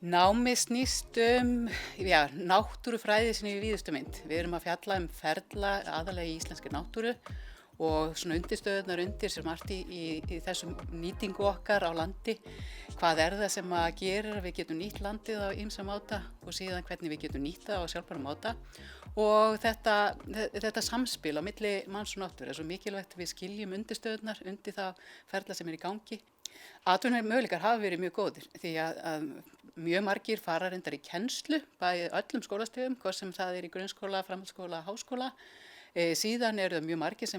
Námið snýst náttúrufræði sinni í víðustu mynd. Við erum að fjalla ferla aðallega í íslenskri náttúru og svona undirstöðurnar undir sem margt í þessum nýtingu okkar á landi. Hvað er það sem að gerir að við getum nýtt landið á ýmsa máta og síðan hvernig við getum nýtt það á sjálfbæran máta. Og þetta samspil á milli manns og náttúru er svo mikilvægt að við skiljum undirstöðurnar undir það ferla sem er í gangi. Atvinnumöguleikar hafa verið mjög góðir því að mjög margir fara reyndar í kennslu bæði öllum skólastigum, hvort sem það er í grunnskóla, framhaldsskóla, háskóla. Síðan eru það mjög margir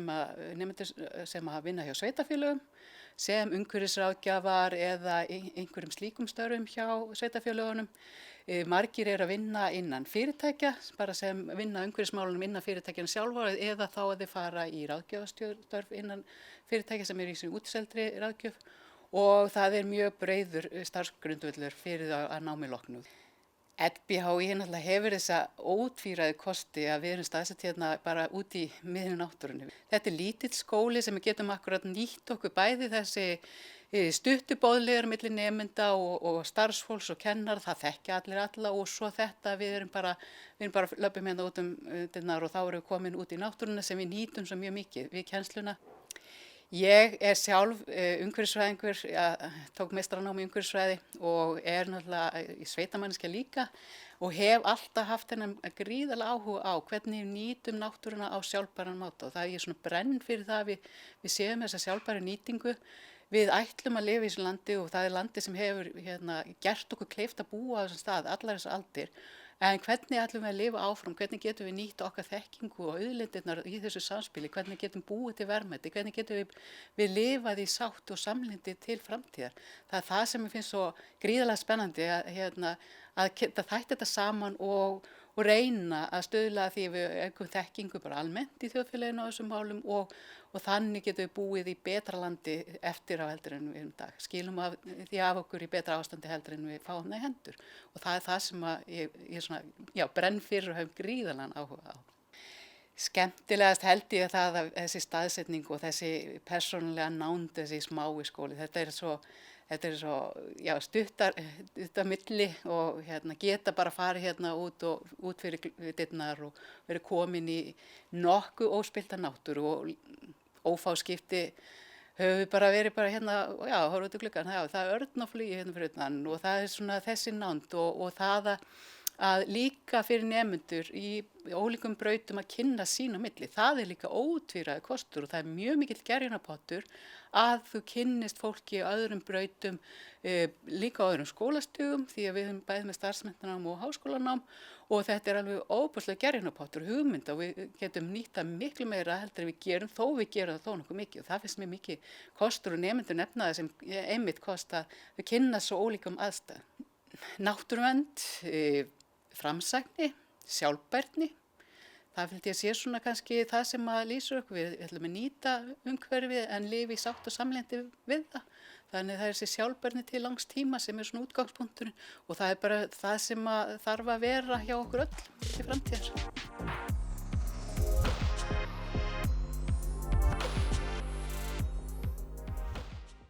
nemendur sem að vinna hjá sveitarfélögum sem umhverfisráðgjafar eða einhverjum slíkum störfum hjá sveitarfélögunum. Margir eru að vinna innan fyrirtækja, bara sem vinna umhverfismálunum innan fyrirtækjana sjálfa eða þá að þeir fara í ráðgjafastörf innan fyrirtækja sem eru í sinni útseldri ráðgjöf og það er mjög breiður starfsgrundvöllur fyrir það að námi loknu. LBHÍ náttúrulega hefur þessa ótvíræðu kosti að við erum staðsett hérna bara út í miðri náttúrunni. Þetta er lítill skóli sem við getum akkurat nýtt okkur bæði þessi stuttuboðlegar milli nemenda og starfsfólks og kennar, það þekkja allir alla og svo þetta við erum bara löpum hérna út dyrnar og þá erum við komin út í náttúruna sem við nýtum svo mjög mikið við kennsluna. Ég er sjálf umhverfisfræðingur, tók meistaranám í umhverfisfræði og er náttúrulega í sveitamanneskja líka og hef alltaf haft þennan gríðarlega áhuga á hvernig við nýtum náttúruna á sjálfbæran máta og það er ég svona brenn fyrir það að við séum þessa sjálfbæru nýtingu. Við ætlum að lifa í þessu landi og það er landi sem hefur gert okkur kleift að búa á þessum stað allar þessar aldir. En hvernig ætlum við að lifa áfram, hvernig getum við nýtt okkar þekkingu og auðlindirnar í þessu samspili, hvernig getum búið til verðmæti, hvernig getum við lifað í sátt og samlyndi til framtíðar. Það er það sem mér finnst svo gríðarlega spennandi að geta þætt þetta saman og reyna að stuðla að því við aukum þekkingu bara almennt í þjóðfélaginu á þessum málum og þannig getum við búið í betra landi eftir á heldur en við dag. Skilum því af okkur í betra ástandi heldur en við fáum það í hendur. Og það er það sem ég brenn fyrir og hef gríðarlegan áhuga á. Skemmtilegast held ég það að þessi staðsetning og þessi persónulega nánd, þessi smái skóli, þetta er svo stuttar milli og geta bara farið út fyrir dyrnar og verið komin í nokkuð óspillta náttúru og ófáskipti höfum við bara verið horfa út í gluggann, það er örn á flugi fyrir utan og það er svona þessi nánd og það að líka fyrir nemendur í ólíkum brautum að kynna sín á milli. Það er líka ótvíræður kostur og það er mjög mikill gerjunarpottur að þú kynnist fólki á öðrum brautum, líka á öðrum skólastugum því að við höfum bæði með starfsmenntanám og háskólanám og þetta er alveg óbúslega gerjunarpottur hugmynd og við getum nýtt það miklu meira heldur en við gerum, þó við gerum það þó nokkuð mikið og það finnst mér mikið kostur og nemendur nefna það sem einmitt kost að við kynnast svo ólíkum aðstæðum. Náttúruvernd, framsækni, sjálfbærni, það vildi ég sé svona kannski það sem að lýsir okkur við ætlum að nýta umhverfið en lifa í sátt og samlyndi við það. Þannig það er þessi sjálfbærni til langs tíma sem er svona útgangspunkturinn og það er bara það sem að þarf að vera hjá okkur öll til framtíðar.